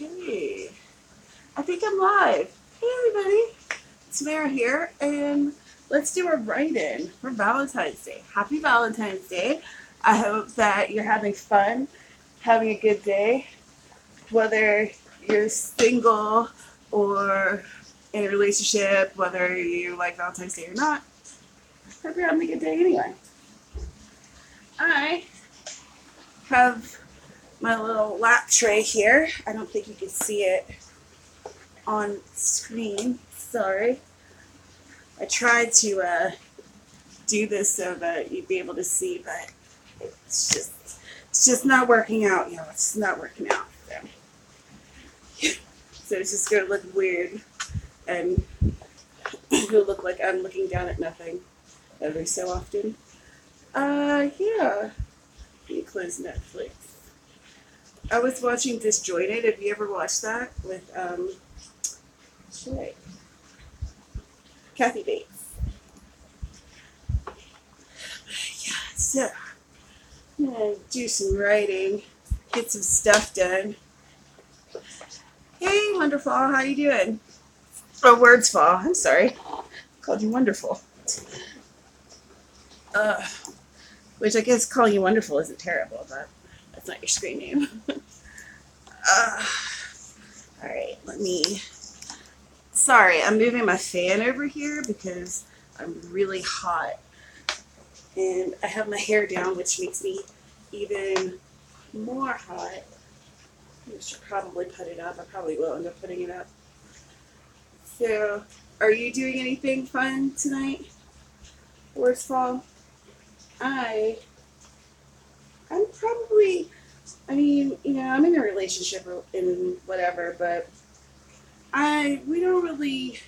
Okay, I think I'm live. Hey everybody, it's Tamara here, and let's do a write-in for Valentine's Day. Happy Valentine's Day. I hope that you're having fun, having a good day, whether you're single or in a relationship, whether you like Valentine's Day or not. Hope you're having a good day anyway. I have my little lap tray here. I don't think you can see it on screen. Sorry. I tried to do this so that you'd be able to see, but it's just not working out. It's just not working out. So it's just gonna look weird, and it'll look like I'm looking down at nothing every so often. Yeah. You close Netflix. I was watching Disjointed. Have you ever watched that with shit, Kathy Bates? Yeah. So I'm gonna do some writing, get some stuff done. Hey, Wonderful, how you doing? Oh, Words Fall. I'm sorry, called you Wonderful. Uh, which I guess calling you Wonderful isn't terrible, but that's not your screen name. uh, all right, let me. Sorry, I'm moving my fan over here because I'm really hot, and I have my hair down, which makes me even more hot. I should probably put it up. I probably will end up putting it up. So, are you doing anything fun tonight? Worst fall? I, I'm probably. I mean, I'm in a relationship and whatever, but we don't really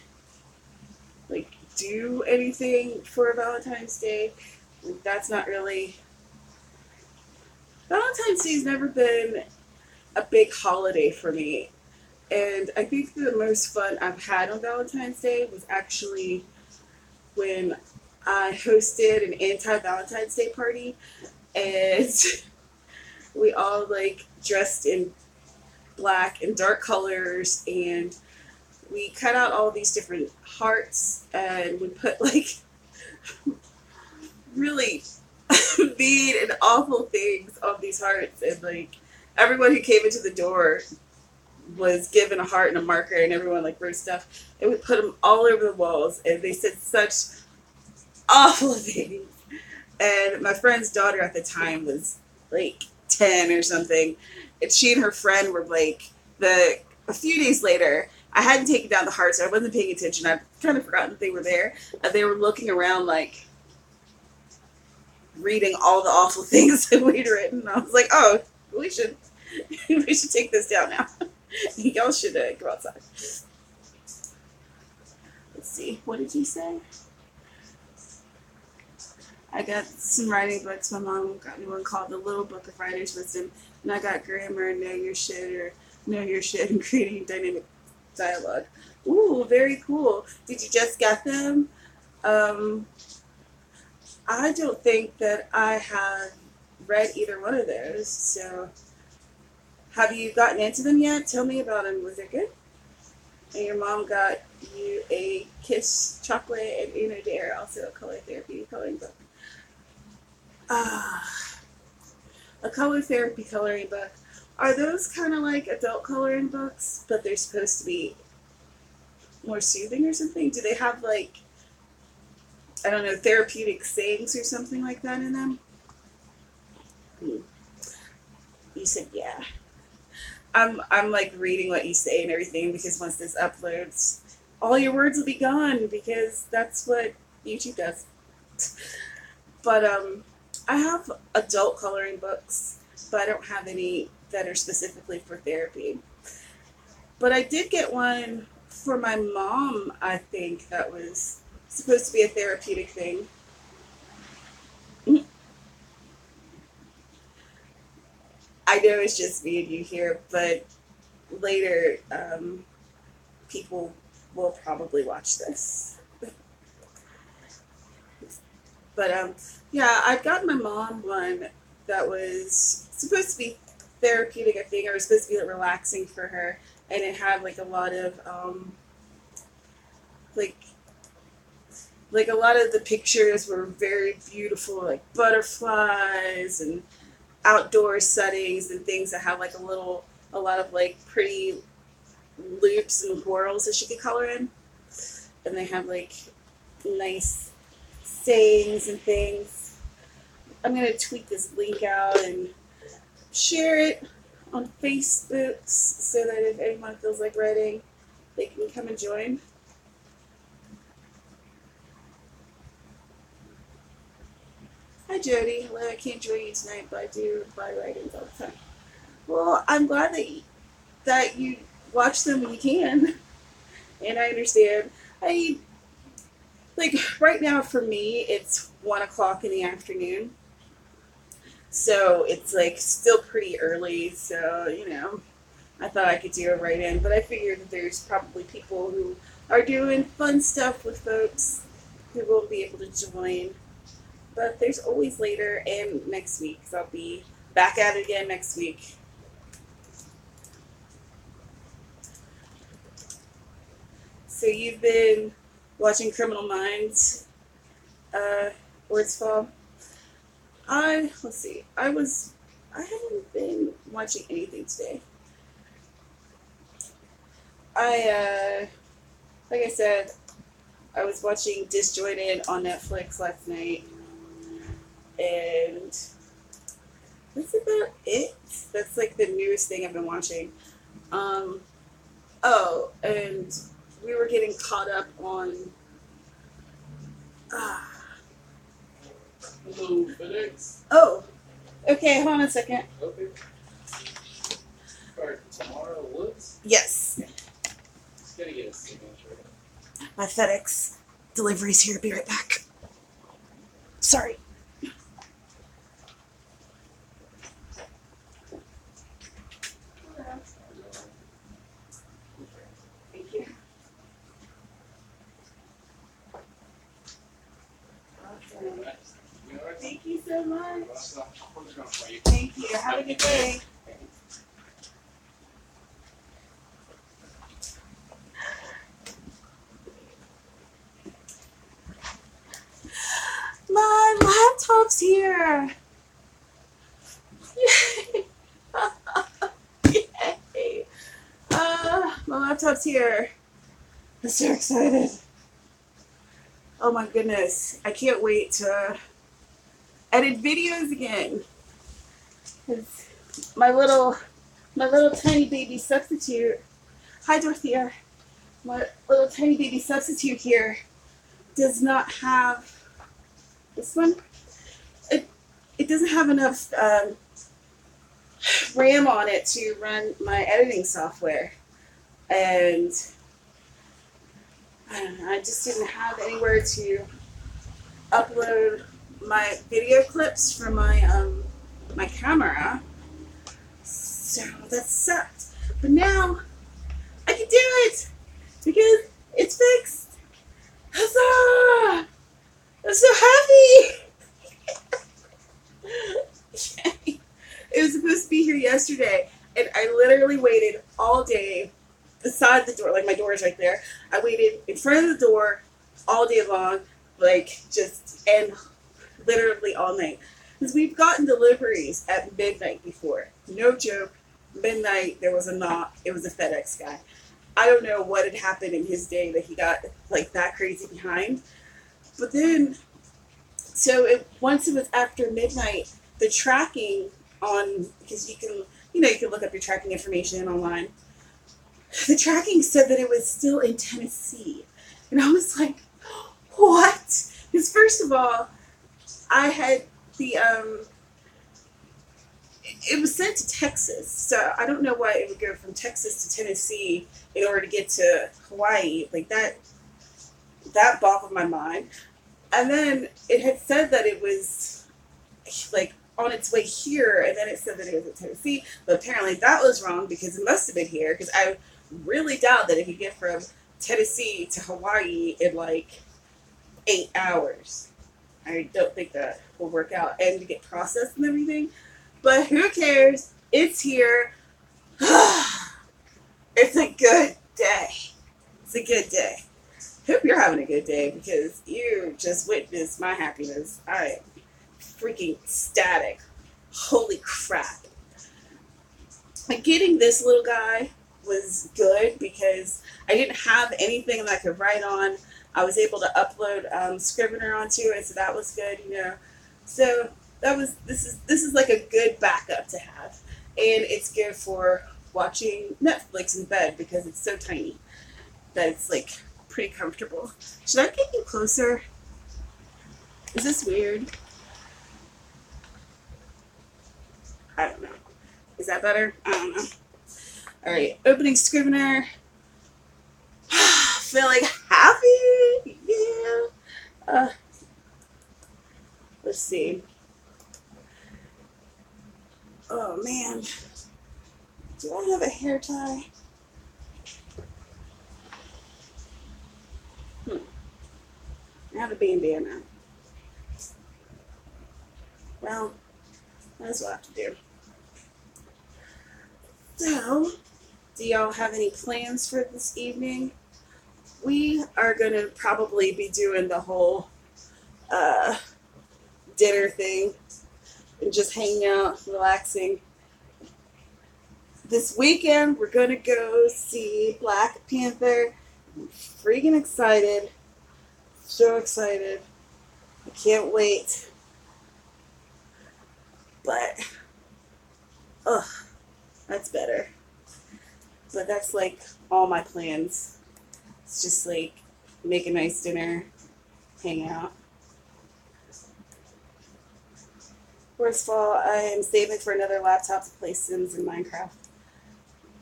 like do anything for Valentine's Day. That's not really. Valentine's Day's never been a big holiday for me. And I think the most fun I've had on Valentine's Day was actually when I hosted an anti Valentine's Day party, and we all like dressed in black and dark colors, and we cut out all these different hearts and we put like really mean and awful things on these hearts, and like everyone who came into the door was given a heart and a marker, and everyone like wrote stuff, and we put them all over the walls, and they said such awful things. And my friend's daughter at the time was like 10 or something, and she and her friend were like the a few days later. I hadn't taken down the hearts, so I wasn't paying attention. I'd kind of forgotten that they were there, and they were looking around like reading all the awful things that we'd written. I was like, oh, we should we should take this down now. Y'all should go outside. Let's see. What did you say? I got some writing books. My mom got me one called The Little Book of Writer's Wisdom, and I got Grammar and Know Your Shit or Know Your Shit and Creating Dynamic Dialogue. Ooh, very cool. Did you just get them? Um, I don't think that I have read either one of those. So, have you gotten into them yet? Tell me about them. Was it good? And your mom got you a Kiss Chocolate and Uno Dare, also a color therapy coloring book. Ah, a color therapy coloring book. Are those kind of like adult coloring books, but they're supposed to be more soothing or something? Do they have like, I don't know, therapeutic sayings or something like that in them? Hmm. You said yeah. I'm like reading what you say and everything, because once this uploads, all your words will be gone, because that's what YouTube does. But I have adult coloring books, but I don't have any that are specifically for therapy. But I did get one for my mom, I think, that was supposed to be a therapeutic thing. I know it's just me and you here, but later people will probably watch this. But yeah, I'd gotten my mom one that was supposed to be therapeutic, I think. It was supposed to be like relaxing for her, and it had like a lot of like like a lot of the pictures were very beautiful, like butterflies and outdoor settings and things that have like a lot of like pretty loops and whorls that she could color in, and they have like nice sayings and things. I'm gonna tweet this link out and share it on Facebook so that if anyone feels like writing, they can come and join. Hi Jody, hello. I can't join you tonight, but I do reply writings all the time. Well, I'm glad that you watch them when you can, and I understand. I like right now for me, it's 1 o'clock in the afternoon, so it's like still pretty early. So I thought I could do a write-in, but I figured that there's probably people who are doing fun stuff with folks who won't be able to join. But there's always later and next week, because I'll be back at it again next week. So you've been watching Criminal Minds, Words Fall. Let's see. I haven't been watching anything today. Like I said, I was watching Disjointed on Netflix last night, and that's about it. That's like the newest thing I've been watching. Oh, and we were getting caught up on. Hello, FedEx. Oh, okay. Hold on a second. Okay. Alright, Tamara Woods. Yes, Just gotta get a signature. my FedEx delivery's here. Be right back. Sorry. Thank you. Awesome. Alright. You alright? Thank you so much. I'm just gonna play you. Thank you. Have a good day. My laptop's here. Yay. Yay. My laptop's here. I'm so excited. Oh my goodness. I can't wait to edit videos again. 'Cause my little tiny baby substitute. Hi Dorothea. My little tiny baby substitute here does not have this one. It doesn't have enough RAM on it to run my editing software, and I don't know, I just didn't have anywhere to upload my video clips from my camera, so that sucked. But now I can do it because it's fixed. Huzzah! I'm so happy. Yay. It was supposed to be here yesterday, and I literally waited all day beside the door. Like, my door is right there. I waited in front of the door all day long, and literally all night. Because we've gotten deliveries at midnight before. No joke. Midnight, there was a knock. It was a FedEx guy. I don't know what had happened in his day that he got like that crazy behind. But then, once it was after midnight, the tracking because you can look up your tracking information online. The tracking said that it was still in Tennessee. And I was like, what? Because first of all, I had it was sent to Texas, so I don't know why it would go from Texas to Tennessee in order to get to Hawaii. Like, that boggled my mind. And then it had said that it was like on its way here, and then it said that it was in Tennessee, but apparently that was wrong because it must have been here, because I really doubt that it could get from Tennessee to Hawaii in like 8 hours. I don't think that will work out, and to get processed and everything. But who cares? It's here. It's a good day. It's a good day. Hope you're having a good day because you just witnessed my happiness. I am freaking ecstatic. Holy crap. Like getting this little guy was good because I didn't have anything that I could write on. I was able to upload Scrivener onto it, so that was good, you know. So that was this is like a good backup to have, and it's good for watching Netflix in bed because it's so tiny that it's like pretty comfortable. Should I get you closer? Is this weird? I don't know. Is that better? I don't know. All right, opening Scrivener. Feeling happy, yeah. Uh, let's see. Oh man, do I have a hair tie? I have a bandana. Well, that's what I have to do. So, do y'all have any plans for this evening? We are going to probably be doing the whole uh, dinner thing and just hanging out, relaxing. This weekend, we're going to go see Black Panther. I'm freaking excited. So excited. I can't wait. But, ugh, that's better. But that's like all my plans. It's just like make a nice dinner, hang out. First of all, I am saving for another laptop to play Sims and Minecraft.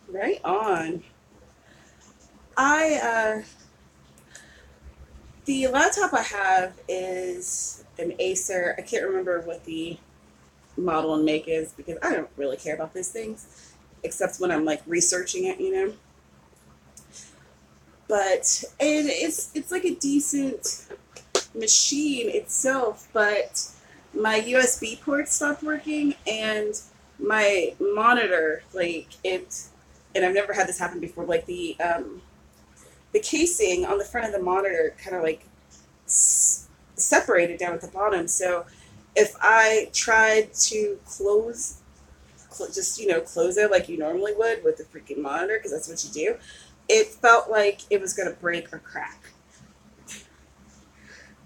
Right on. I the laptop I have is an Acer. I can't remember what the model and make is because I don't really care about these things except when I'm like researching it, you know. But and it's like a decent machine itself, but my USB port stopped working and my monitor, like it, and I've never had this happen before. Like the casing on the front of the monitor kind of like separated down at the bottom. So if I tried to just close it like you normally would with the freaking monitor, because that's what you do, it felt like it was gonna break or crack.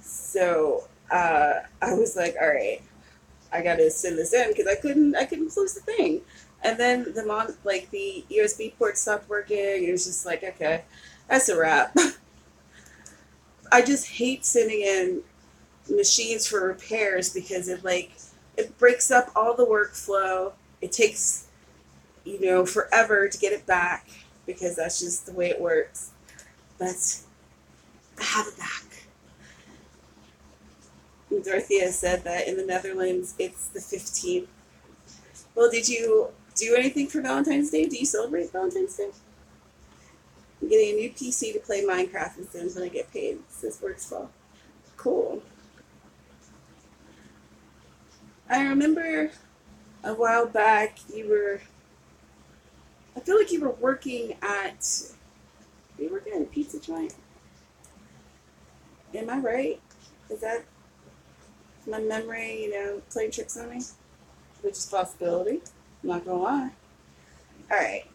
So I was like, all right, I gotta send this in because I couldn't close the thing. And then the USB port stopped working. It was just like, okay, that's a wrap. I just hate sending in machines for repairs because it breaks up all the workflow. It takes forever to get it back because that's just the way it works. But I have it back. Dorothea said that in the Netherlands it's the 15th. Well, did you do anything for Valentine's Day? Do you celebrate Valentine's Day? I'm getting a new PC to play Minecraft and Sims when I get paid. This works well. Cool. I remember a while back I feel like you were working at a pizza joint. Am I right? Is that my memory, playing tricks on me? Which is a possibility. I'm not gonna lie. Alright.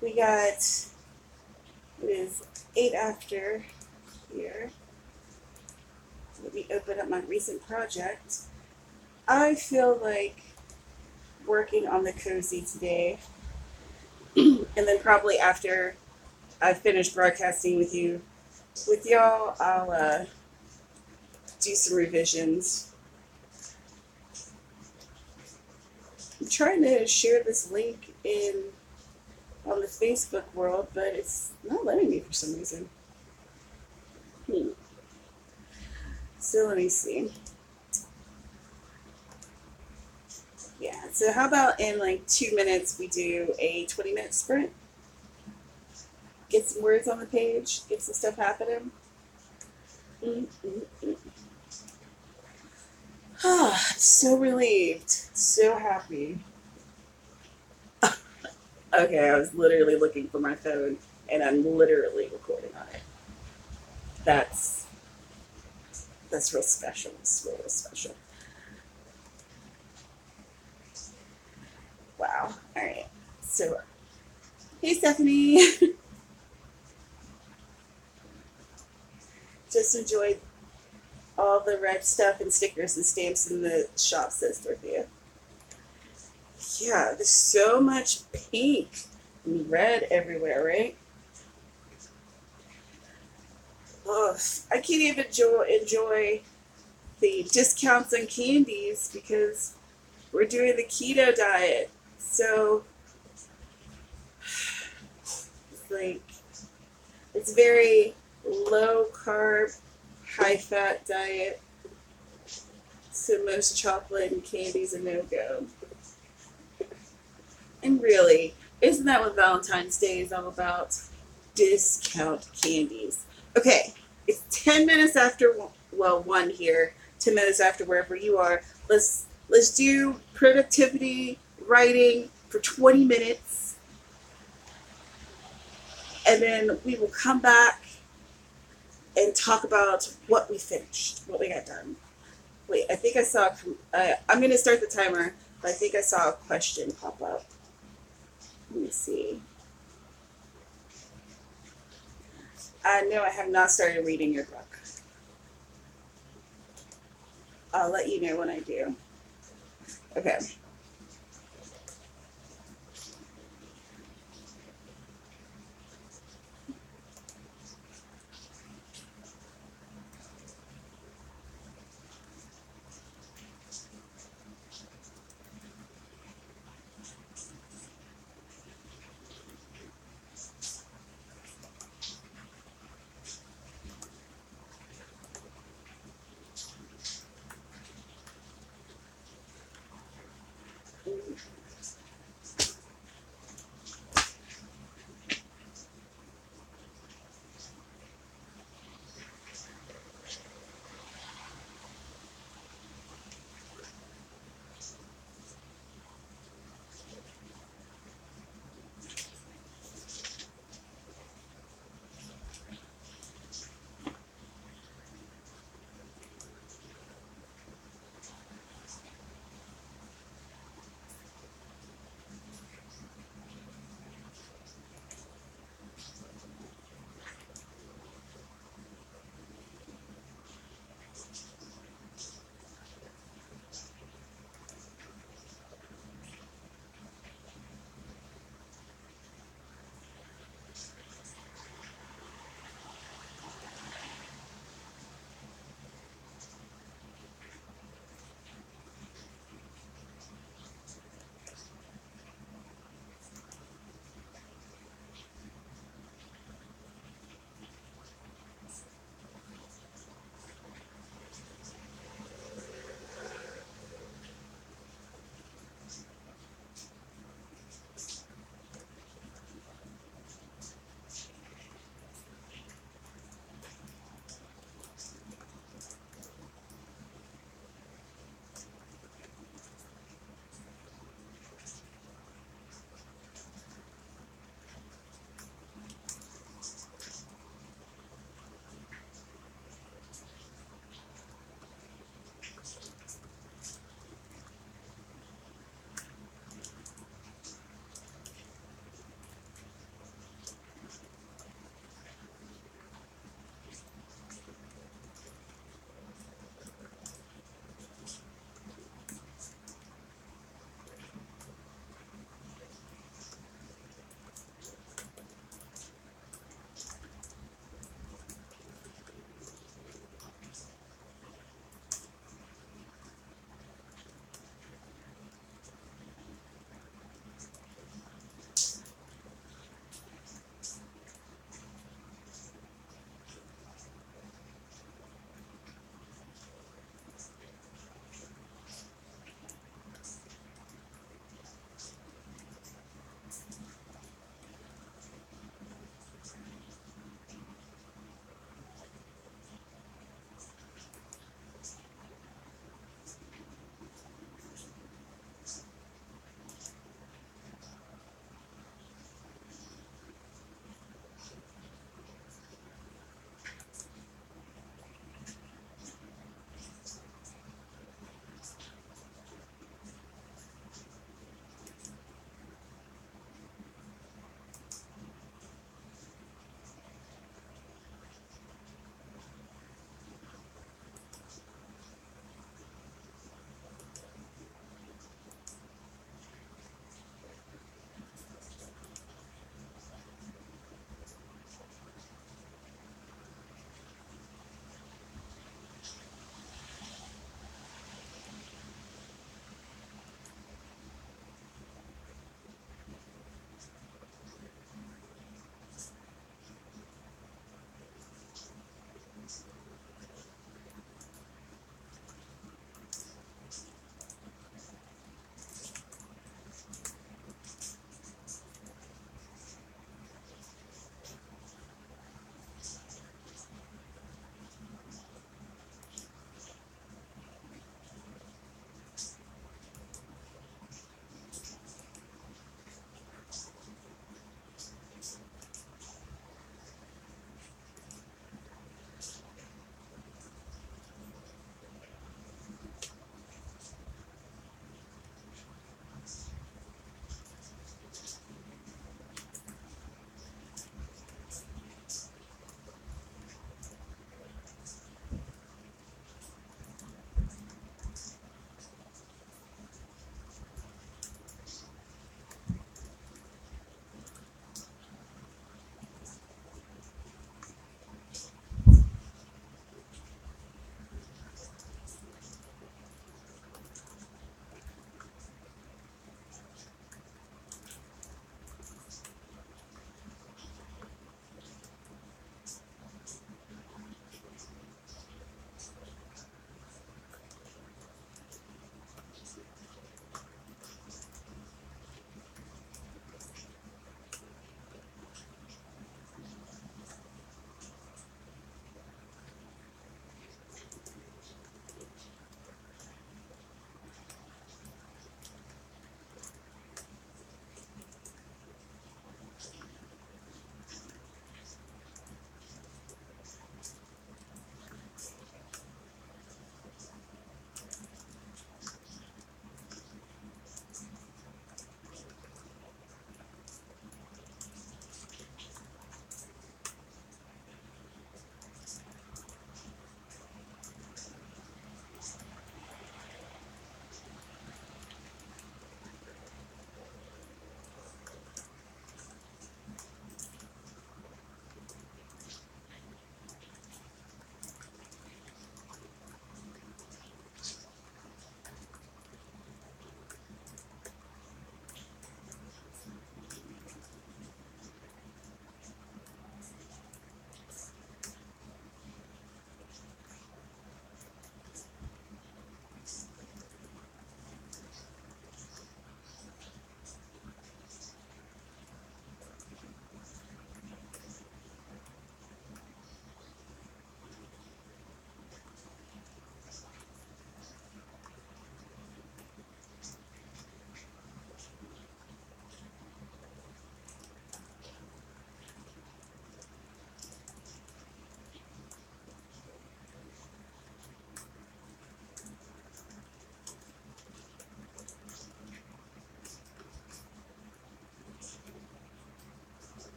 We got, it is 8 after here. Let me open up my recent project. I feel like working on the cozy today. And then probably after I finish broadcasting with y'all, I'll do some revisions. I'm trying to share this link on the Facebook world, but it's not letting me for some reason. So let me see. Yeah, so how about in like 2 minutes we do a 20-minute sprint? Get some words on the page, get some stuff happening. So relieved, so happy. Okay, I was literally looking for my phone and I'm literally recording on it. That's that's real special. It's real special. Wow. All right. So, hey Stephanie, just enjoyed all the red stuff and stickers and stamps in the shop, says Dorothea. Yeah, there's so much pink and red everywhere, right? Ugh, I can't even enjoy the discounts on candies because we're doing the keto diet. So it's like it's very low carb, high fat diet. So most chocolate and candies are no go. And really, isn't that what Valentine's Day is all about? Discount candies. Okay, it's 10 minutes after, well, 1 here, 10 minutes after wherever you are. Let's do productivity writing for 20 minutes and then we will come back and talk about what we finished, what we got done. Wait, I think I saw, I'm going to start the timer, but I think I saw a question pop up. Let me see. No, I have not started reading your book. I'll let you know when I do. Okay.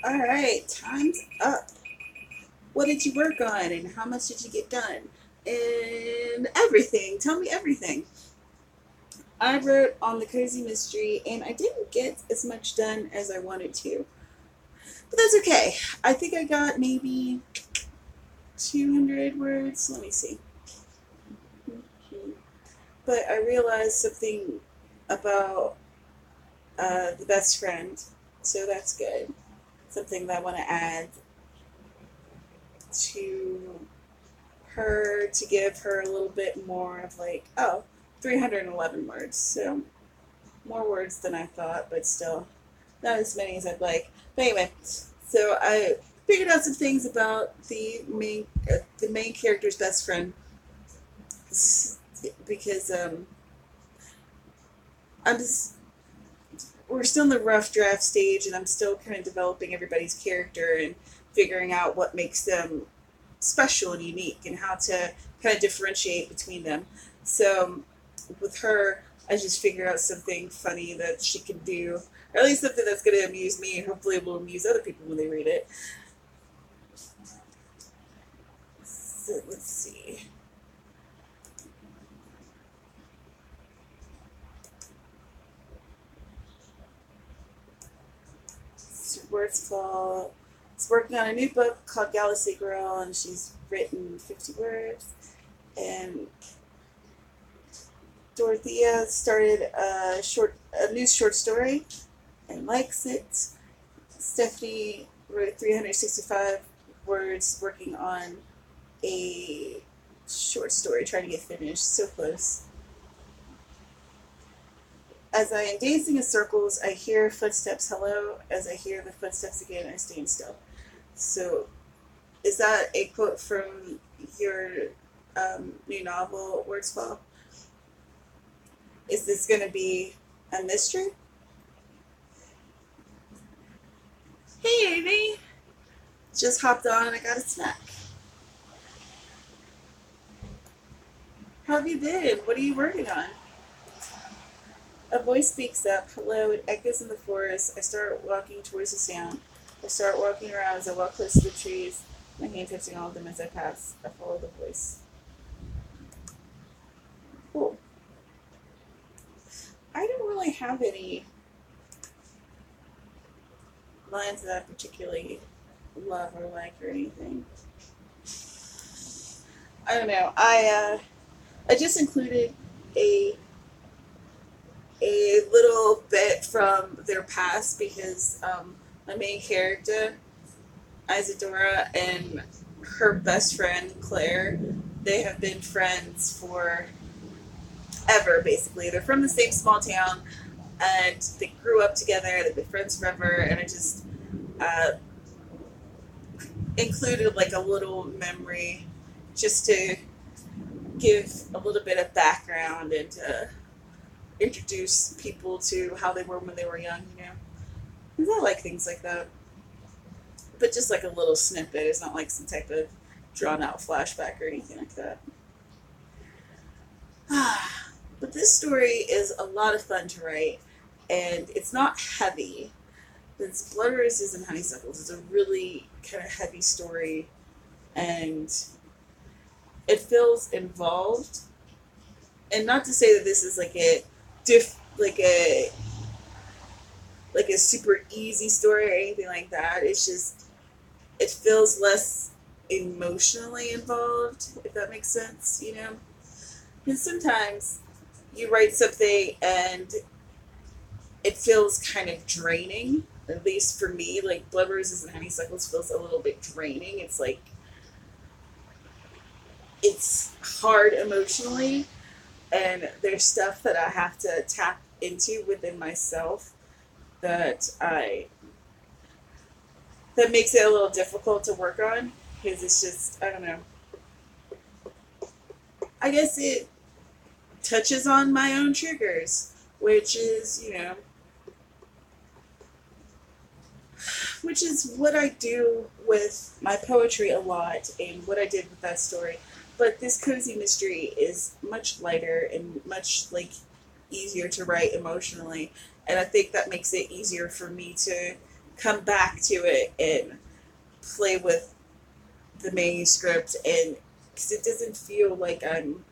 All right, time's up. What did you work on and how much did you get done? And everything. Tell me everything. I wrote on the cozy mystery and I didn't get as much done as I wanted to. But that's okay. I think I got maybe 200 words. Let me see. But I realized something about the best friend. So that's good. Something that I want to add to her to give her a little bit more of like, oh, 311 words. So more words than I thought, but still not as many as I'd like. But anyway, so I figured out some things about the main character's best friend because I'm just we're still in the rough draft stage, and I'm still kind of developing everybody's character and figuring out what makes them special and unique and how to kind of differentiate between them. So with her, I just figure out something funny that she can do, or at least something that's going to amuse me and hopefully will amuse other people when they read it. So let's see. Words fall. She's working on a new book called Galaxy Girl, and she's written 50 words. And Dorothea started a new short story, and likes it. Stephanie wrote 365 words, working on a short story, trying to get finished. So close. As I am dancing in circles, I hear footsteps. Hello. As I hear the footsteps again, I stand still. So, is that a quote from your new novel, Words Fall? Is this going to be a mystery? Hey, Amy. Just hopped on and I got a snack. How have you been? What are you working on? A voice speaks up. Hello, it echoes in the forest. I start walking towards the sound. I start walking around as I walk close to the trees, my hand touching all of them as I pass. I follow the voice. Cool. I don't really have any lines that I particularly love or like or anything. I don't know. I just included a a little bit from their past because my main character Isadora and her best friend Claire, they have been friends for ever. Basically, they're from the same small town and they grew up together. They've been friends forever, and I just uh, included like a little memory just to give a little bit of background and introduce people to how they were when they were young, you know. Because I like things like that. But just like a little snippet. It's not like some type of drawn out flashback or anything like that. But this story is a lot of fun to write, and it's not heavy. It's Blood Roses and Honeysuckles. It's a really kind of heavy story, and it feels involved. And not to say that this is like a like a super easy story or anything like that. It's just it feels less emotionally involved, if that makes sense, you know? And sometimes you write something and it feels kind of draining. At least for me, like Blood Roses and Honeysuckles feels a little bit draining. It's like it's hard emotionally, and there's stuff that I have to tap into within myself that I that makes it a little difficult to work on because it's just I don't know. I guess it touches on my own triggers, which is which is what I do with my poetry a lot and what I did with that story. But this cozy mystery is much lighter and much like easier to write emotionally, and I think that makes it easier for me to come back to it and play with the manuscript, and because it doesn't feel like I'm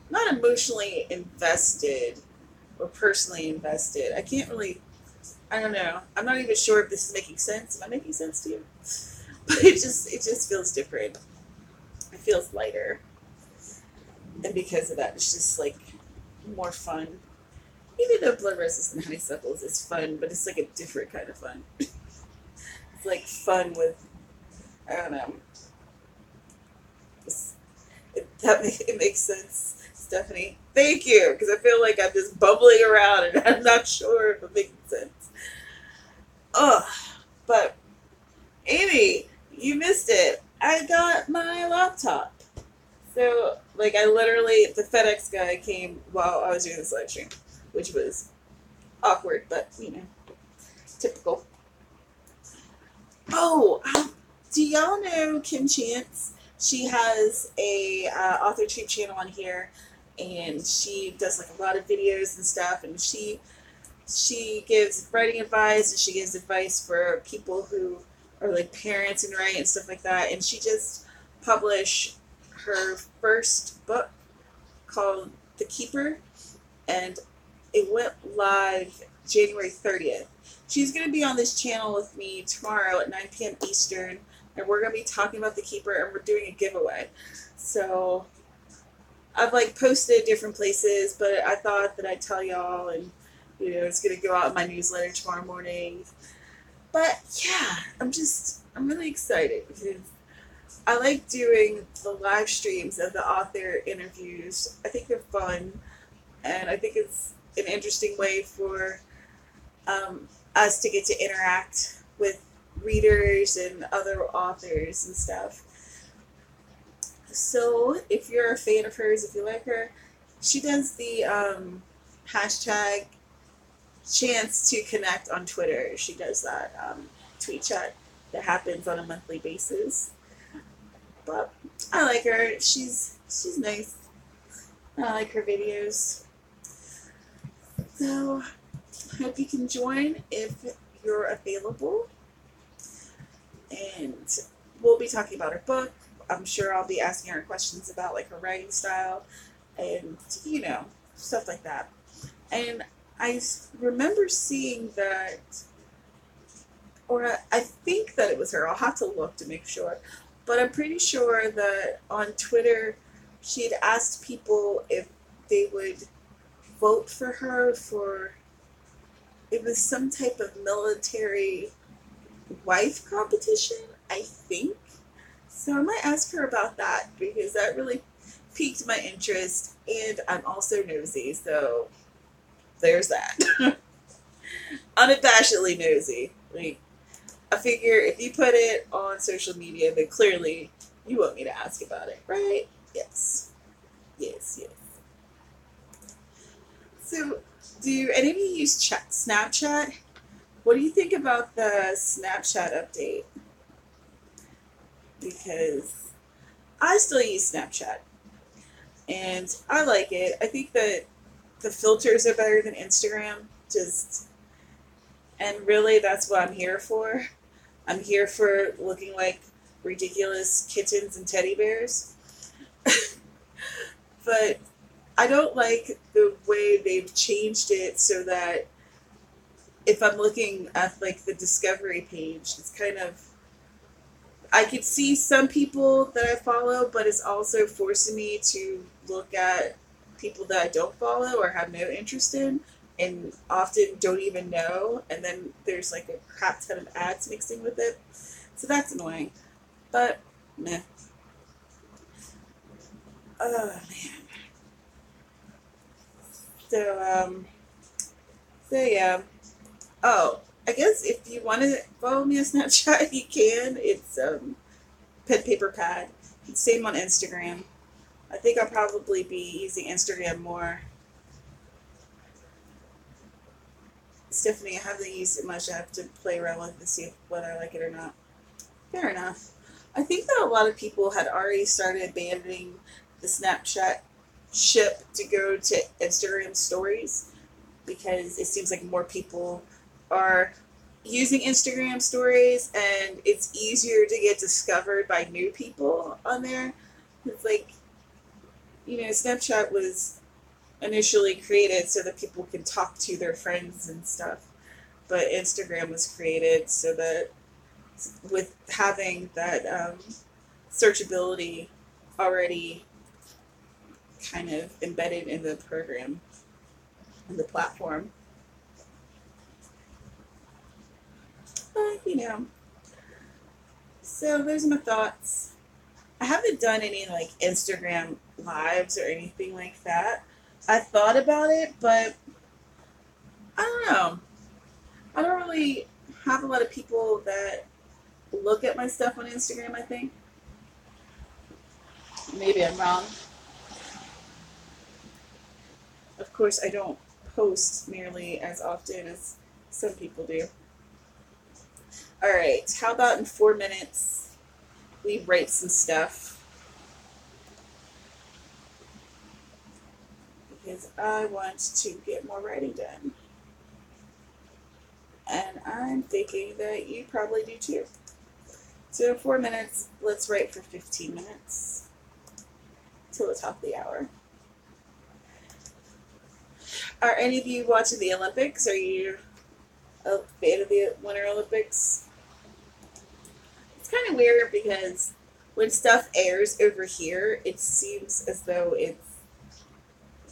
not emotionally invested or personally invested. I can't really. I don't know. I'm not even sure if this is making sense. Am I making sense to you? But it just feels different. It feels lighter, and because of that, it's just like more fun. Even though Blood Roses and Honeysuckles is fun, but it's like a different kind of fun. It's like fun with, I don't know. It makes sense, Stephanie. Thank you, because I feel like I'm just bubbling around and I'm not sure if it makes sense. Ugh, but Amy, you missed it. I got my laptop. So, like, I literally, the FedEx guy came while I was doing this live stream, which was awkward, but, typical. Oh, do y'all know Kim Chance? She has a author tube channel on here, and she does like a lot of videos and stuff, and she gives writing advice, and she gives advice for people who are like parents and write and stuff like that. And she just published her first book called The Keeper, and it went live January 30th. She's going to be on this channel with me tomorrow at 9 p.m. Eastern, and we're going to be talking about The Keeper, and we're doing a giveaway. So I've like posted different places, but I thought that I'd tell y'all, and it's going to go out in my newsletter tomorrow morning. But yeah, I'm really excited because I like doing the live streams of the author interviews. I think they're fun, and I think it's an interesting way for us to get to interact with readers and other authors and stuff. So if you're a fan of hers, if you like her, she does the hashtag chance to connect on Twitter. She does that tweet chat that happens on a monthly basis. But I like her. She's nice. I like her videos. So I hope you can join if you're available. And we'll be talking about her book. I'm sure I'll be asking her questions about like her writing style and stuff like that. And I remember seeing that, or I think that it was her. I'll have to look to make sure. But I'm pretty sure that on Twitter, she had asked people if they would vote for her for, it was some type of military wife competition, I think. So I might ask her about that because that really piqued my interest, and I'm also nosy, so there's that. Unabashedly nosy. Like, I figure if you put it on social media, then clearly you want me to ask about it, right? Yes. Yes, yes. So, do any of you use Snapchat? What do you think about the Snapchat update? Because I still use Snapchat, and I like it. I think that the filters are better than Instagram. And really, that's what I'm here for. I'm here for looking like ridiculous kittens and teddy bears. But I don't like the way they've changed it so that if I'm looking at like the discovery page, it's kind of, I could see some people that I follow, but it's also forcing me to look at people that I don't follow or have no interest in and often don't even know. And then there's like a crap ton of ads mixing with it. So that's annoying. But, meh. Oh, man. So yeah. Oh, I guess if you want to follow me on Snapchat, you can. It's Pen Paper Pad. Same on Instagram. I think I'll probably be using Instagram more. Stephanie, I haven't used it much. I have to play around with it to see whether I like it or not. Fair enough. I think that a lot of people had already started abandoning the Snapchat ship to go to Instagram stories because it seems like more people are using Instagram stories, and it's easier to get discovered by new people on there. It's like, Snapchat was initially created so that people can talk to their friends and stuff, but Instagram was created so that with having that searchability already kind of embedded in the program, in the platform. But, so those are my thoughts. I haven't done any like Instagram lives or anything like that. I thought about it, but I don't know. I don't really have a lot of people that look at my stuff on Instagram, I think. Maybe I'm wrong. Of course, I don't post nearly as often as some people do. All right, how about in 4 minutes we write some stuff? Because I want to get more writing done. And I'm thinking that you probably do too. So in 4 minutes, let's write for 15 minutes till the top of the hour. Are any of you watching the Olympics? Are you a fan of the Winter Olympics? It's kind of weird because when stuff airs over here, it seems as though it's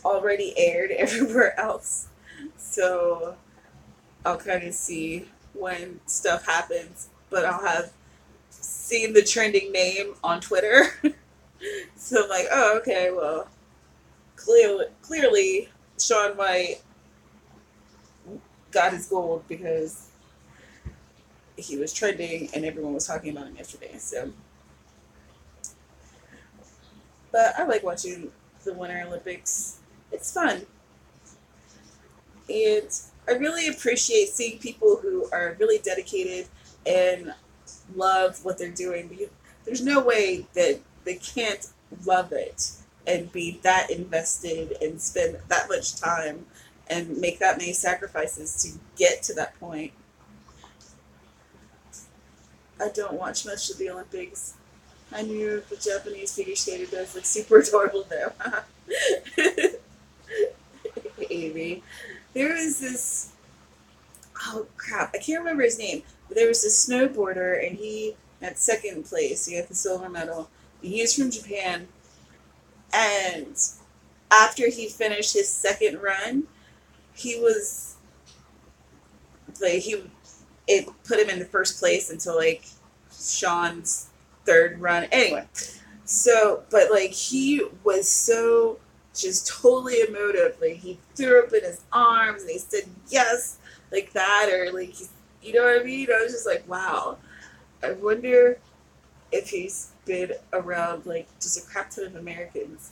already aired everywhere else. So I'll kind of see when stuff happens, but I'll have seen the trending name on Twitter. So I'm like, oh, okay, well, clearly Shaun White got his gold because he was trending and everyone was talking about him yesterday. So, but I like watching the Winter Olympics. It's fun. And I really appreciate seeing people who are really dedicated and love what they're doing. Because there's no way that they can't love it and be that invested and spend that much time and make that many sacrifices to get to that point. I don't watch much of the Olympics. I knew the Japanese figure skater does look super adorable though. Amy. There was this, oh crap, I can't remember his name, but there was this snowboarder and he had second place. He got the silver medal. He was from Japan, and after he finished his second run, he was like it put him in the first place until like Sean's third run. Anyway, so but like he was so just totally emotive. Like he threw up in his arms and he said yes like that, or like you know what I mean? I was just like, wow. I wonder if he's been around like just a crap ton of Americans,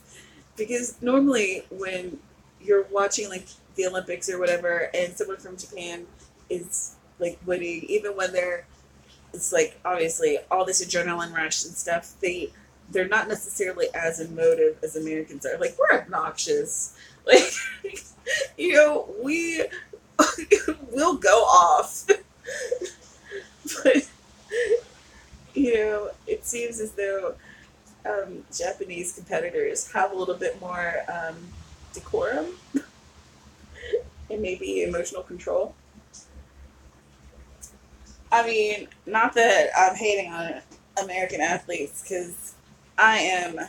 because normally when you're watching like the Olympics or whatever, and someone from Japan is like winning, even when it's like obviously all this adrenaline rush and stuff, they're not necessarily as emotive as Americans are. Like we're obnoxious, like we will go off, but it seems as though Japanese competitors have a little bit more decorum and maybe emotional control. I mean, not that I'm hating on American athletes, because I am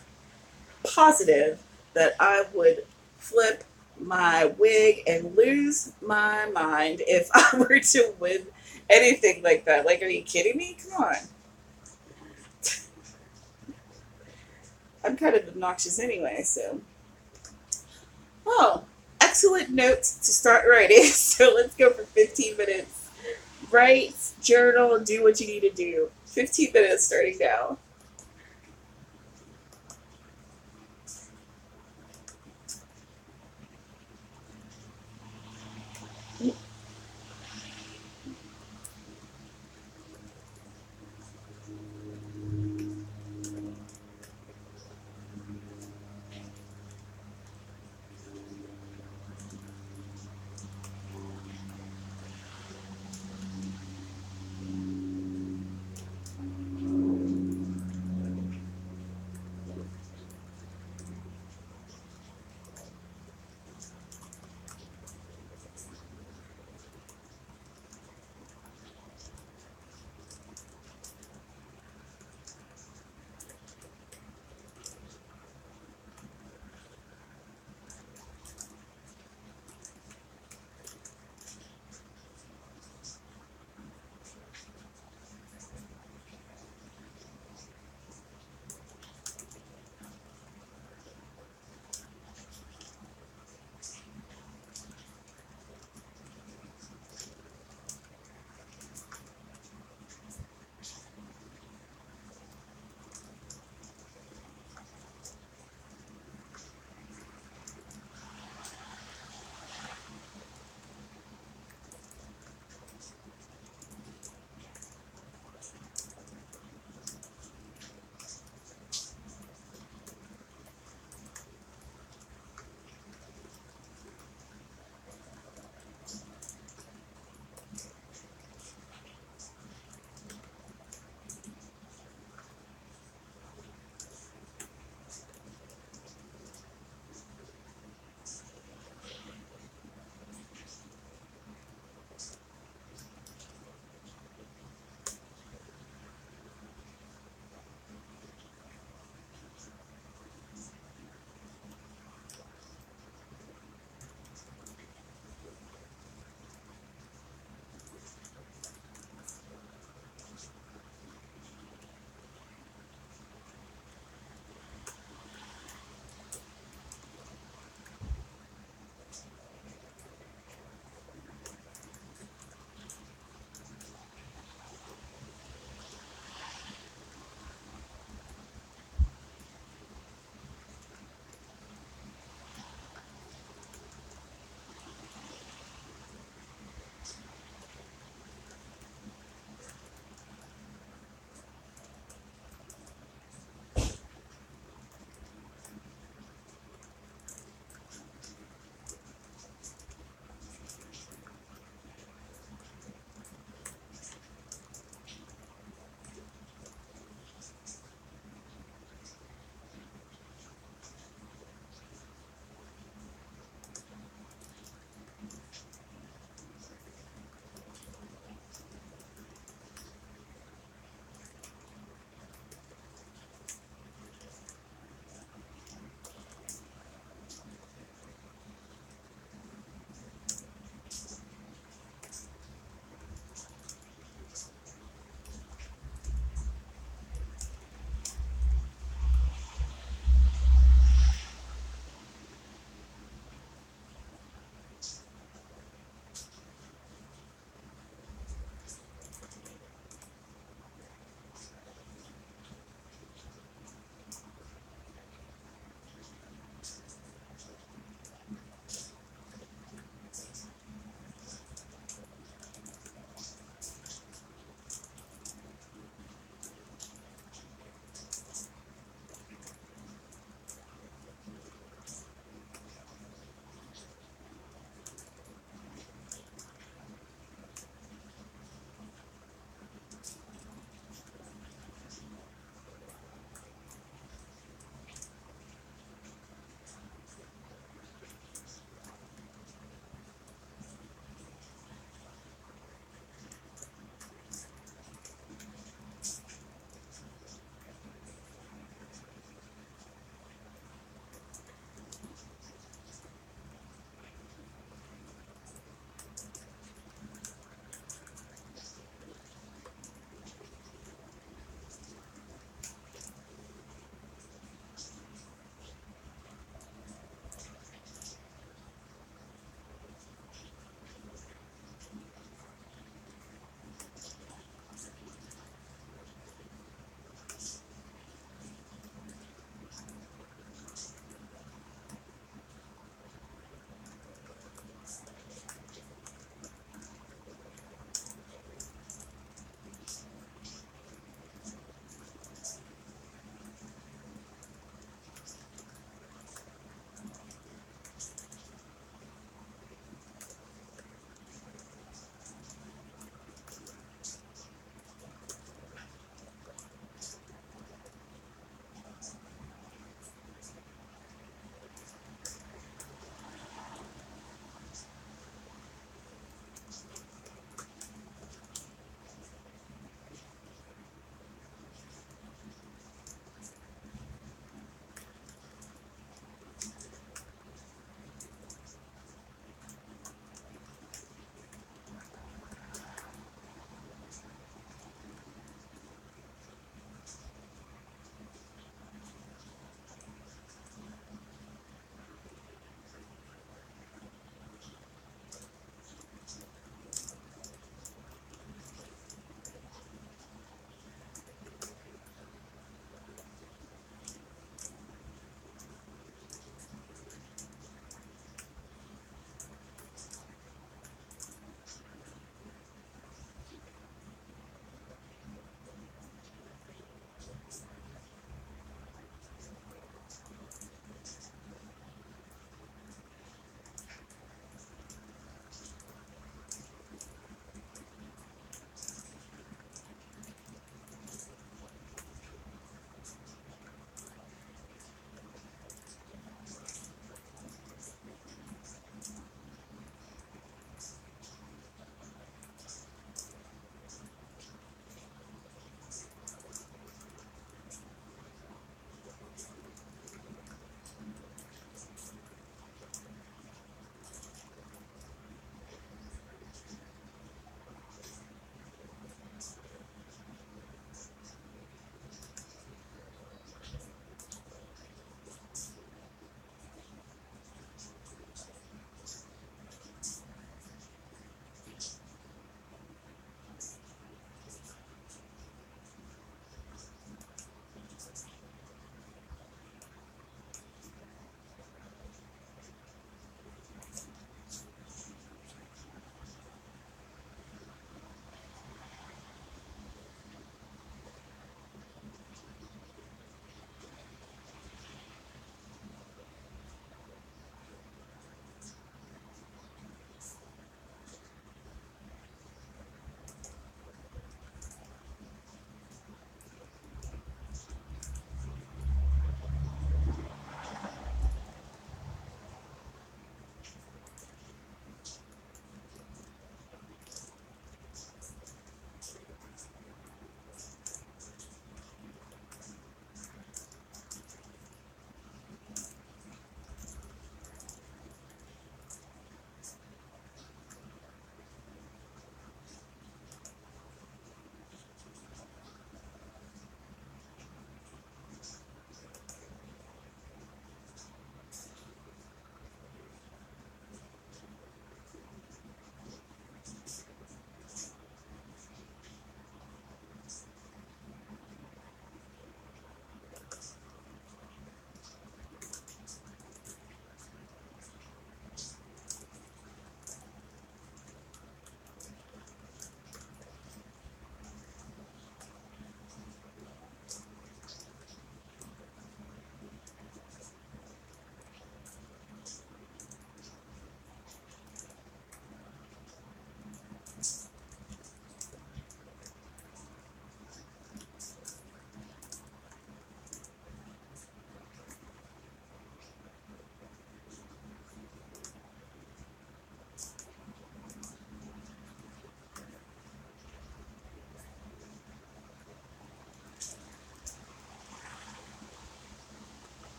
positive that I would flip my wig and lose my mind if I were to win anything like that. Like, are you kidding me? Come on. I'm kind of obnoxious anyway, so. Oh, excellent notes to start writing. So let's go for 15 minutes. Write, journal, do what you need to do. 15 minutes starting now.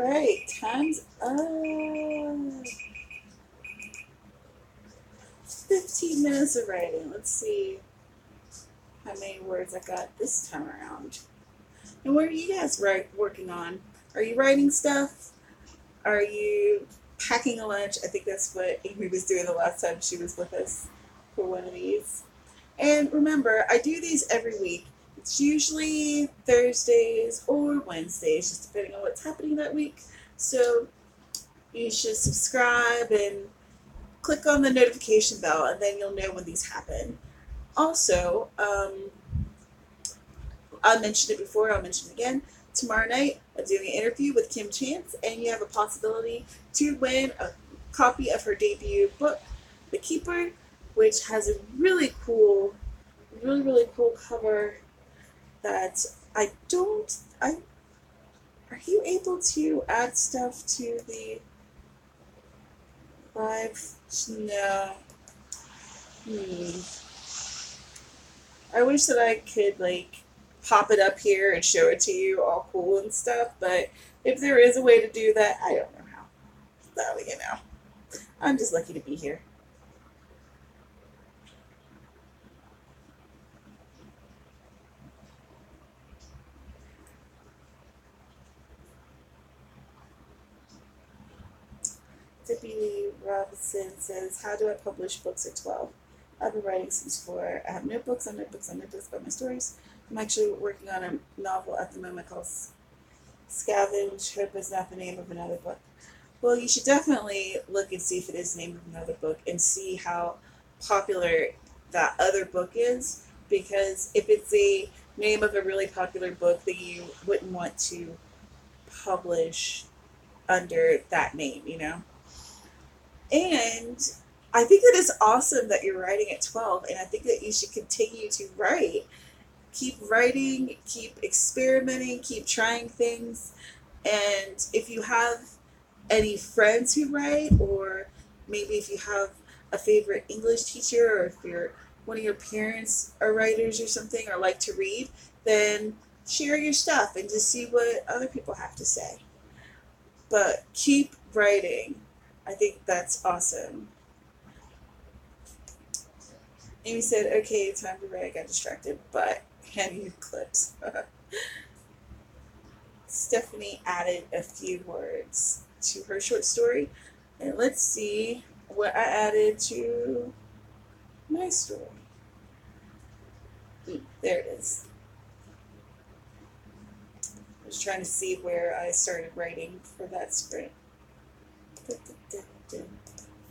right, time's up. 15 minutes of writing. Let's see how many words I got this time around. And what are you guys working on? Are you writing stuff? Are you packing a lunch? I think that's what Amy was doing the last time she was with us for one of these. And remember, I do these every week. It's usually Thursdays or Wednesdays, just depending on what's happening that week. So you should subscribe and click on the notification bell, and then you'll know when these happen. Also, I mentioned it before, I'll mention it again. Tomorrow night, I'm doing an interview with Kim Chance, and you have a possibility to win a copy of her debut book, The Keeper, which has a really cool, really cool cover that I don't. Are you able to add stuff to the live? No. I wish that I could pop it up here and show it to you all cool and stuff, but if there is a way to do that, I don't know how. So, I'm just lucky to be here. Deputy Robinson says, how do I publish books at 12? I've been writing since 4. I have notebooks on notebooks on notebooks about my stories. I'm actually working on a novel at the moment called Scavenge. Hope is not the name of another book. Well, you should definitely look and see if it is the name of another book and see how popular that other book is. Because if it's the name of a really popular book, then you wouldn't want to publish under that name, And I think that it's awesome that you're writing at 12, and I think that you should continue to write. Keep writing, keep experimenting, keep trying things. And if you have any friends who write, or maybe if you have a favorite English teacher, or if one of your parents are writers or something, or like to read, then share your stuff and just see what other people have to say. But keep writing. I think that's awesome. Amy said, okay, time to write. I got distracted, but handing you clips. Stephanie added a few words to her short story. And let's see what I added to my story. There it is. I was trying to see where I started writing for that sprint.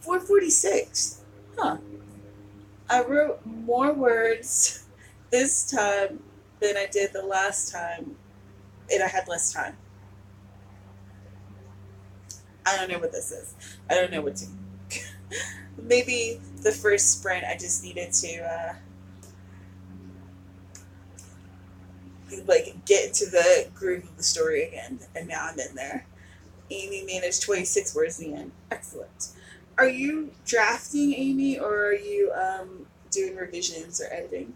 446. Huh. I wrote more words this time than I did the last time, and I had less time. I don't know what this is. I don't know what to. Maybe the first sprint I just needed to get into the groove of the story again, and now I'm in there. Amy managed 26 words in the end. Excellent. Are you drafting, Amy, or are you doing revisions or editing?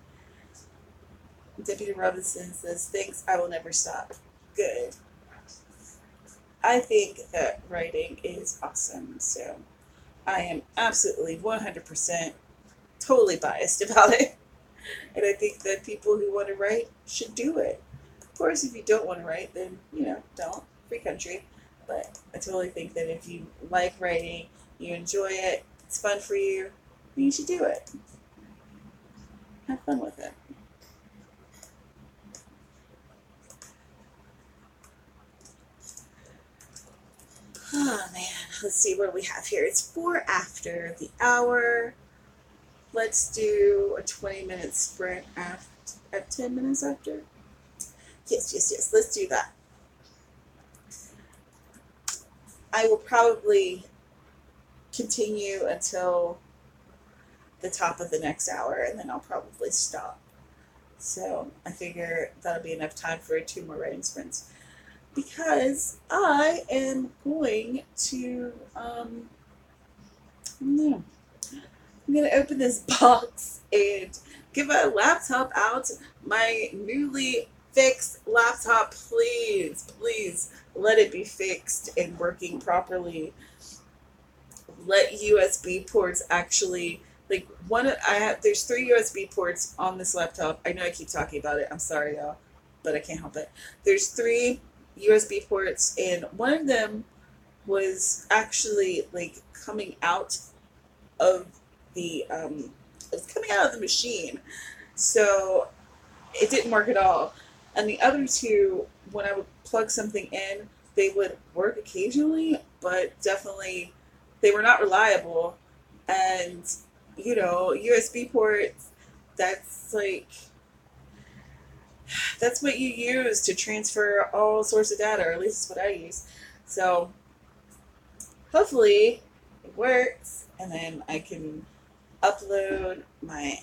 Deputy Robinson says, thanks, I will never stop. Good. I think that writing is awesome, so I am absolutely 100% totally biased about it. And I think that people who want to write should do it. Of course, if you don't want to write, then, don't. Free country. But I totally think that if you like writing, you enjoy it, it's fun for you, then you should do it. Have fun with it. Oh man, let's see what we have here. It's 4 after the hour. Let's do a 20-minute sprint at 10 minutes after. Yes. Let's do that. I will probably continue until the top of the next hour, and then I'll probably stop. So I figure that'll be enough time for 2 more writing sprints. Because I am going to, I'm going to open this box and give my laptop out. My newly fixed laptop, please let it be fixed and working properly. Let USB ports actually, like I have, there's 3 USB ports on this laptop. I know I keep talking about it. I'm sorry, y'all, but I can't help it. There's 3 USB ports, and one of them was actually like coming out of it's coming out of the machine, so it didn't work at all. And the other two, when I would plug something in, they would work occasionally, but definitely they were not reliable. And USB ports, that's like that's what you use to transfer all sorts of data, or at least it's what I use. So hopefully it works, and then I can upload my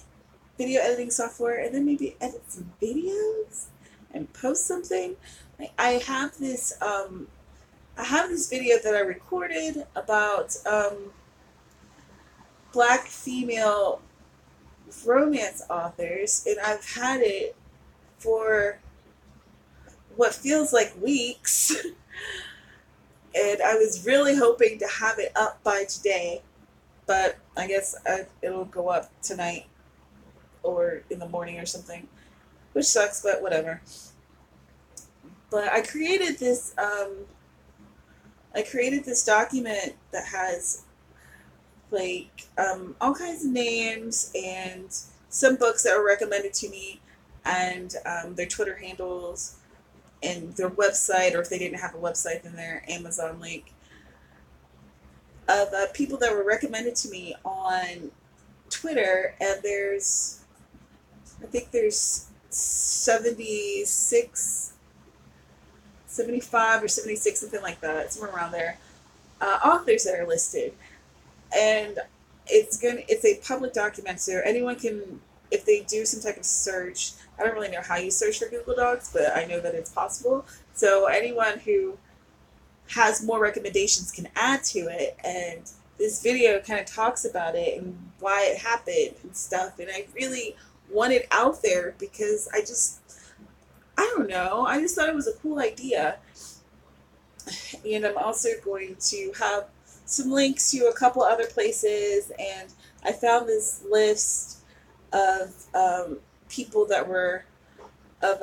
video editing software and then maybe edit some videos and post something. I have this video that I recorded about black female romance authors, and I've had it for what feels like weeks. And I was really hoping to have it up by today, but I guess it'll go up tonight or in the morning or something, which sucks, but whatever. But I created this document that has like all kinds of names and some books that were recommended to me, and their Twitter handles and their website, or if they didn't have a website, then their Amazon link, of people that were recommended to me on Twitter. And I think there's 76, 75 or 76, something like that, somewhere around there, authors that are listed. And it's a public document, so anyone can, if they do some type of search. I don't really know how you search for Google Docs, but I know that it's possible. So anyone who has more recommendations can add to it, and this video kind of talks about it and why it happened and stuff. And I really want it out there because I don't know, I just thought it was a cool idea. And I'm also going to have some links to a couple other places, and I found this list of people that were of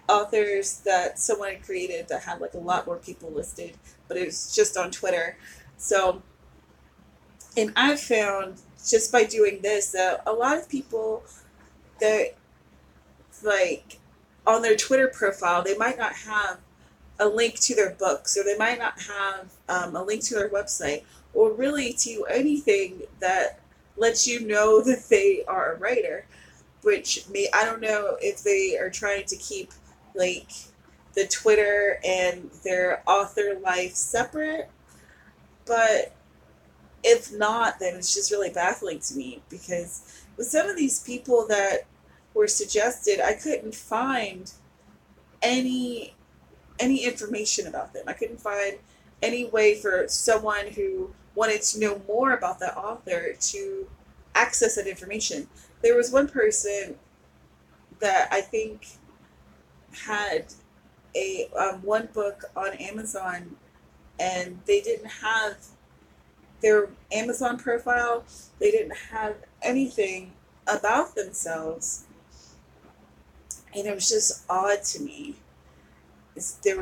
authors that someone had created that had like a lot more people listed, but it was just on Twitter. So, and I've found just by doing this that a lot of people that, like, on their Twitter profile, they might not have a link to their books, or they might not have a link to their website, or really to anything that lets you know that they are a writer. Which I don't know if they are trying to keep like the Twitter and their author life separate, but if not, then it's just really baffling to me, because with some of these people that were suggested, I couldn't find any information about them. I couldn't find any way for someone who wanted to know more about that author to access that information. There was one person that I think had a one book on Amazon, and they didn't have their Amazon profile. They didn't have anything about themselves, and it was just odd to me. They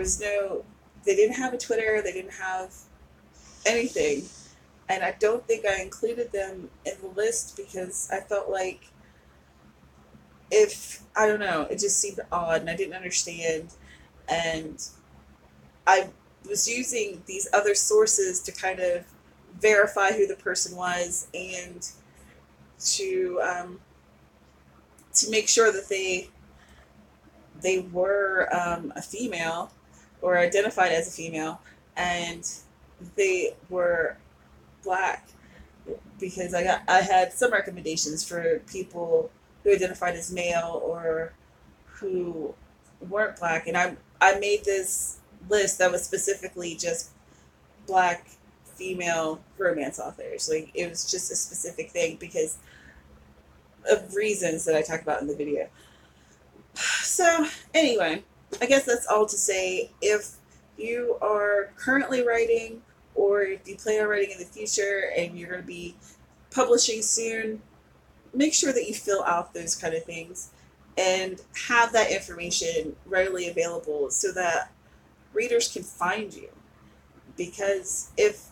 didn't have a Twitter. They didn't have anything. And I don't think I included them in the list because I felt like I don't know, it just seemed odd and I didn't understand. And I was using these other sources to kind of verify who the person was, and to make sure that they were a female, or identified as a female, and they were Black, because I had some recommendations for people who identified as male or who weren't Black, and I made this list that was specifically just Black female romance authors. Like, it was just a specific thing because of reasons that I talk about in the video. So anyway, I guess that's all to say. If you are currently writing, or if you plan on writing in the future and you're going to be publishing soon, make sure that you fill out those kind of things and have that information readily available so that readers can find you. Because if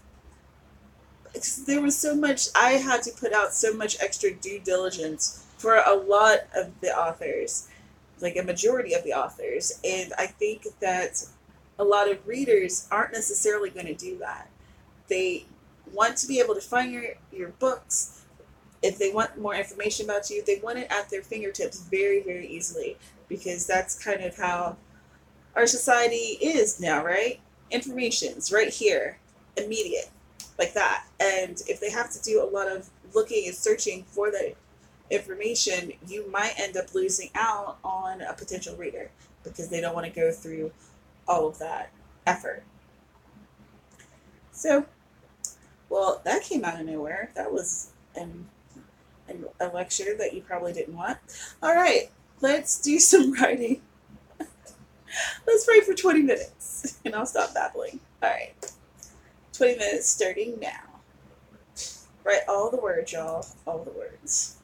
there was so much, I had to put out so much extra due diligence for a lot of the authors, like a majority of the authors. And I think that a lot of readers aren't necessarily going to do that. They want to be able to find your books. If they want more information about you, they want it at their fingertips very, very easily, because that's kind of how our society is now, right? Information's right here, immediate, like that. And if they have to do a lot of looking and searching for that information, you might end up losing out on a potential reader because they don't want to go through all of that effort. So, well, that came out of nowhere. That was a lecture that you probably didn't want. All right, let's do some writing. Let's write for 20 minutes and I'll stop babbling. All right, 20 minutes starting now. Write all the words, y'all. All the words.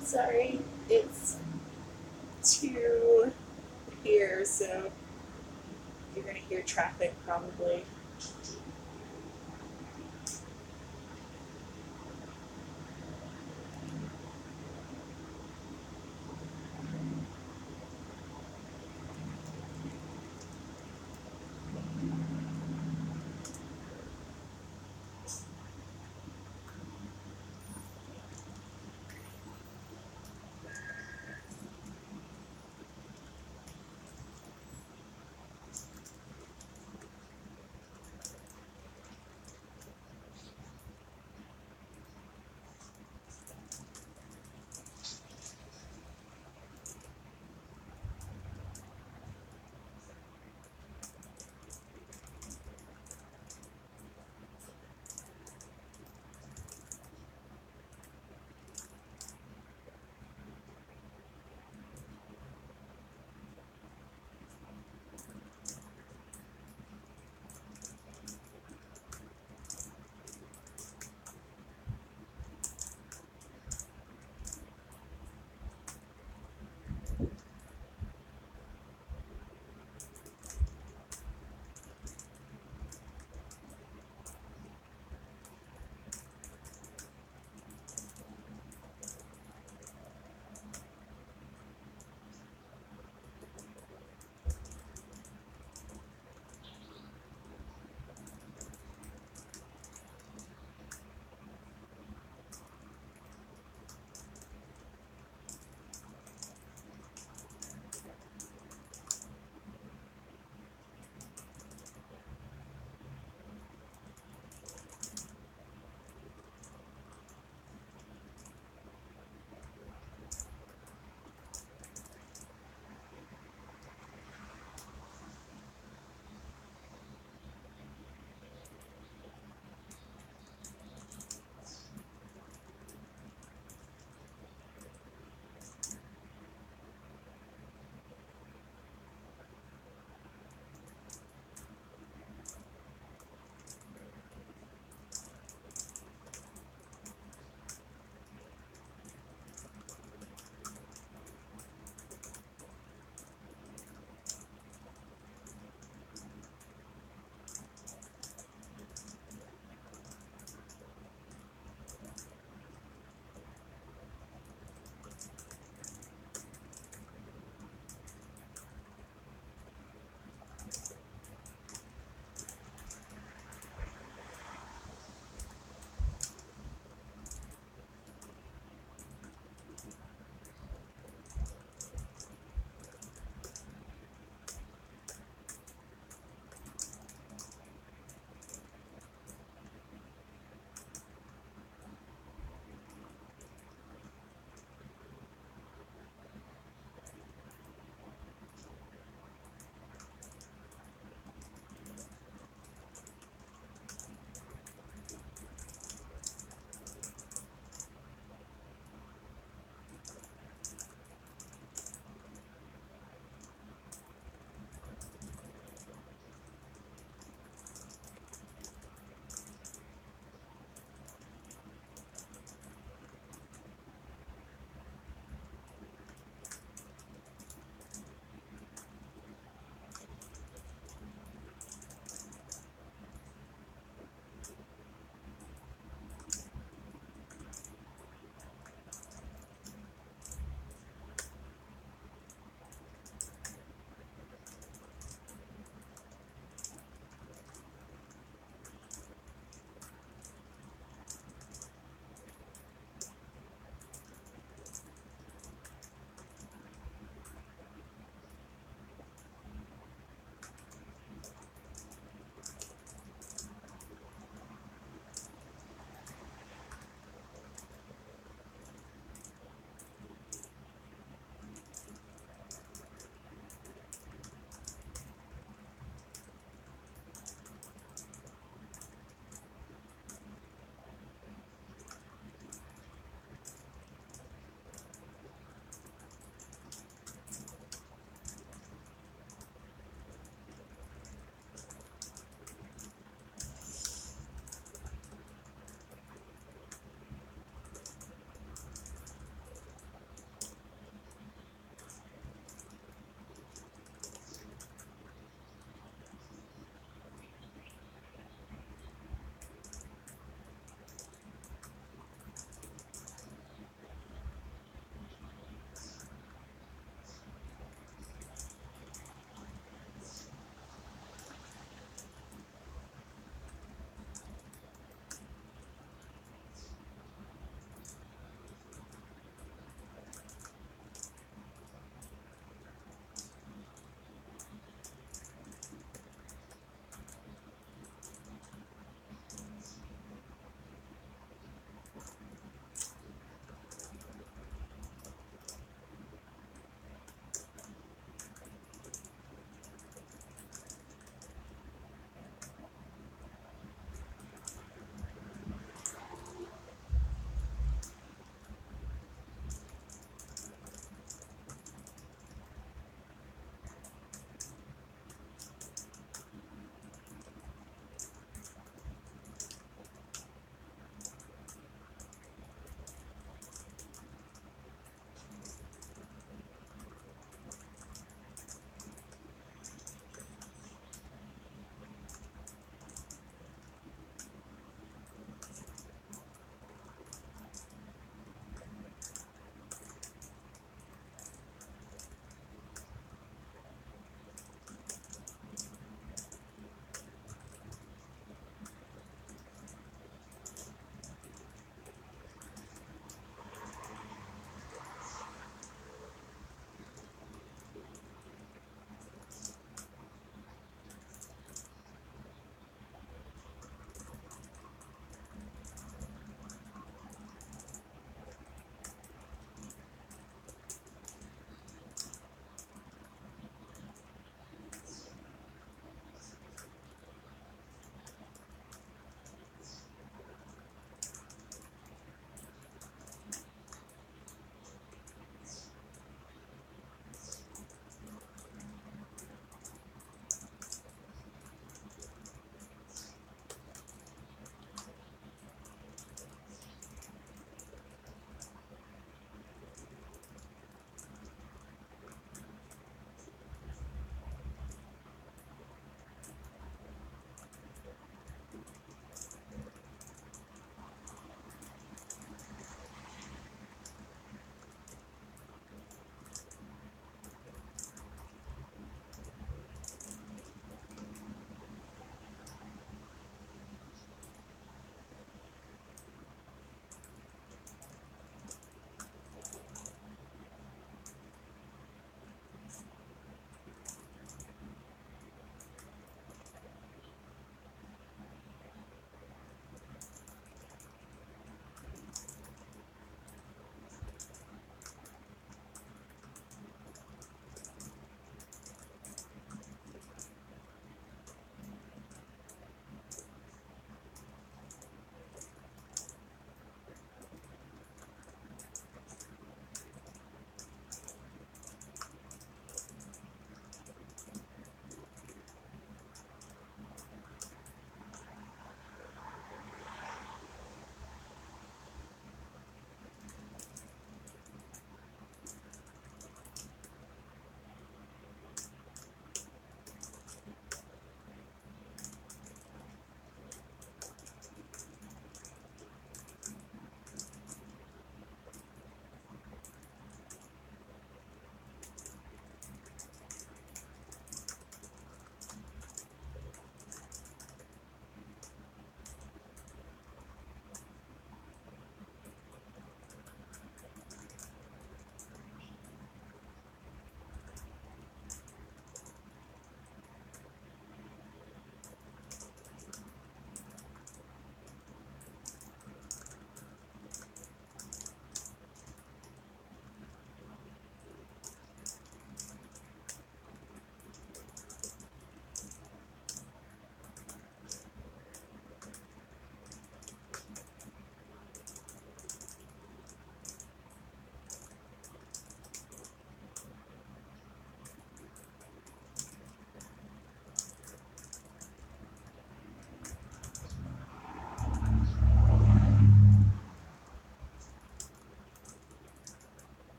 Sorry, it's 2 here, so you're going to hear traffic probably.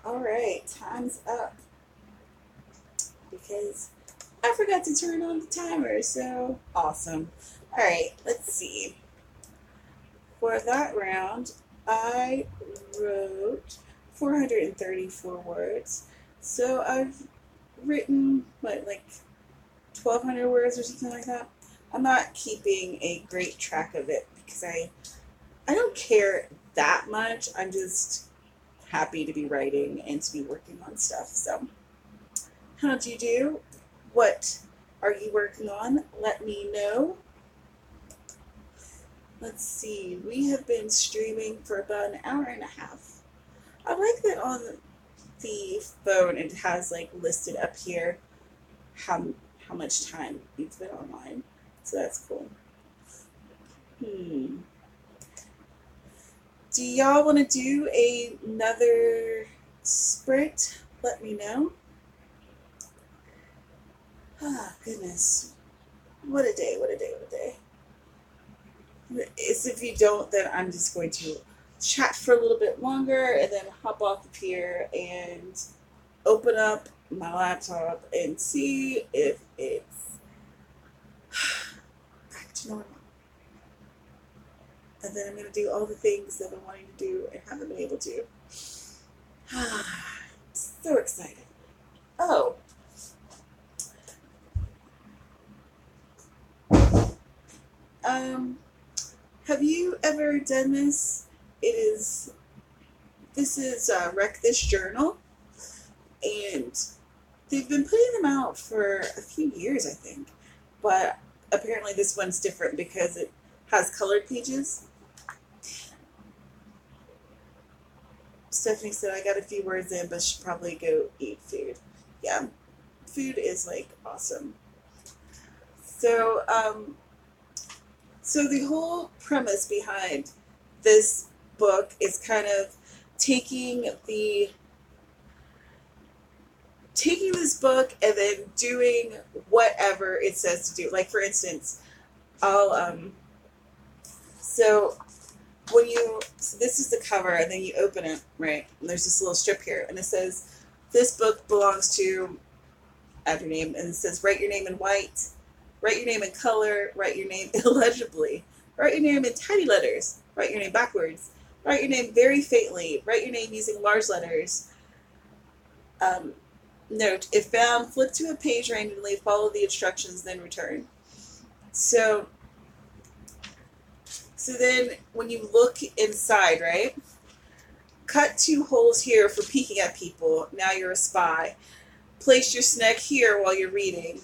All right, time's up because I forgot to turn on the timer. So awesome. All right, let's see. For that round, I wrote 434 words. So I've written, what, like 1,200 words or something like that. I'm not keeping a great track of it because I don't care that much. I'm just happy to be writing and to be working on stuff. So, how'd you do? What are you working on? Let me know. Let's see. We have been streaming for about an hour and a half. I like that on the phone it has like listed up here how how much time you've been online. So that's cool. Hmm. Do y'all want to do another sprint? Let me know. Ah, goodness. What a day, what a day, what a day. It's if you don't, then I'm just going to chat for a little bit longer and then hop off of here and open up my laptop and see if it's back to normal. And then I'm going to do all the things that I'm wanting to do and haven't been able to. So excited. Oh, um, have you ever done this? This is Wreck This Journal, and they've been putting them out for a few years, I think. But apparently this one's different because it has colored pages. Stephanie said I got a few words in, but should probably go eat food. Yeah, food is like awesome. So, so the whole premise behind this book is kind of taking the taking this book and then doing whatever it says to do. Like for instance, I'll so when you so this is the cover and then you open it, right? And there's this little strip here and it says this book belongs to add your name and it says write your name in white, write your name in color, write your name illegibly, write your name in tiny letters, write your name backwards, write your name very faintly, write your name using large letters. Um, Note, if found, flip to a page randomly, follow the instructions, then return. So, so then when you look inside, right? Cut two holes here for peeking at people. Now you're a spy. Place your snack here while you're reading.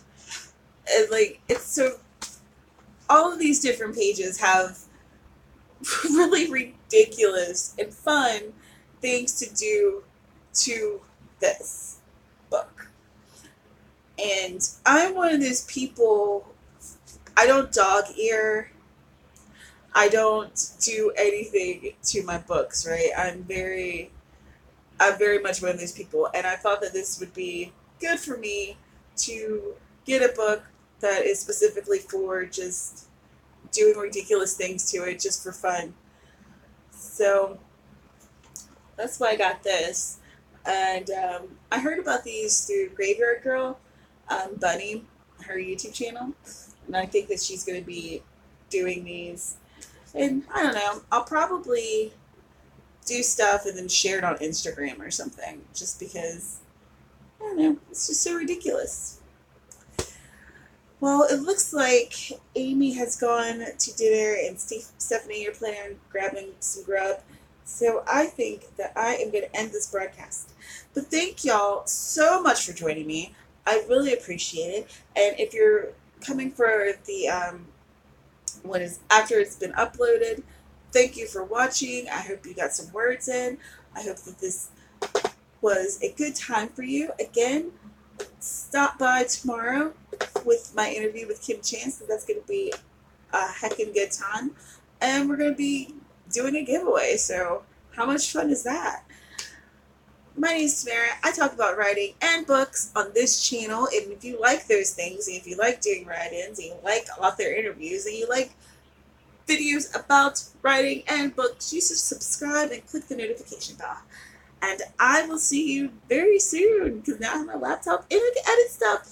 And like it's so all of these different pages have really ridiculous and fun things to do to this book. And I'm one of those people, I don't dog ear. I don't do anything to my books, right? I'm very much one of those people. And I thought that this would be good for me to get a book that is specifically for just doing ridiculous things to it just for fun. So that's why I got this. And I heard about these through Graveyard Girl, Bunny, her YouTube channel. And I think that she's going to be doing these. And I don't know, I'll probably do stuff and then share it on Instagram or something just because, I don't know, it's just so ridiculous. Well, it looks like Amy has gone to dinner and Stephanie, you're planning on grabbing some grub. So I think that I am going to end this broadcast. But thank y'all so much for joining me. I really appreciate it. And if you're coming for the what is after it's been uploaded, thank you for watching. I hope you got some words in. I hope that this was a good time for you. Again, stop by tomorrow with my interview with Kim Chance. That's going to be a heckin' good time. And we're going to be doing a giveaway. So how much fun is that? My name is Tamara. I talk about writing and books on this channel. And if you like those things, and if you like doing write-ins, and you like author interviews, and you like videos about writing and books, you should subscribe and click the notification bell. And I will see you very soon because now I have my laptop and I can edit stuff.